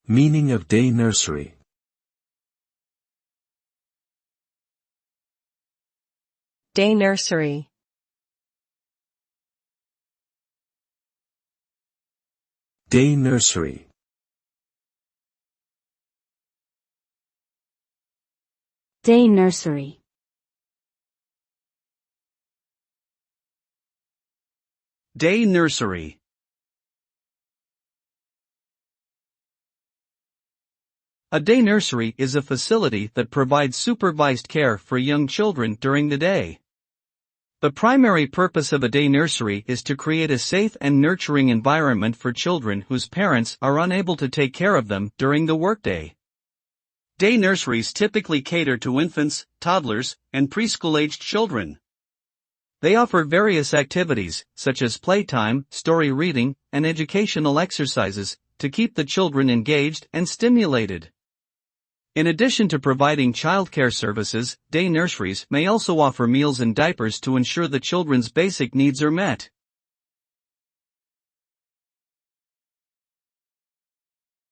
Meaning of day nursery. Day nursery. Day nursery. Day nursery. Day nursery. A day nursery is a facility that provides supervised care for young children during the day. The primary purpose of a day nursery is to create a safe and nurturing environment for children whose parents are unable to take care of them during the workday. Day nurseries typically cater to infants, toddlers, and preschool-aged children. They offer various activities, such as playtime, story reading, and educational exercises, to keep the children engaged and stimulated. In addition to providing childcare services, day nurseries may also offer meals and diapers to ensure the children's basic needs are met.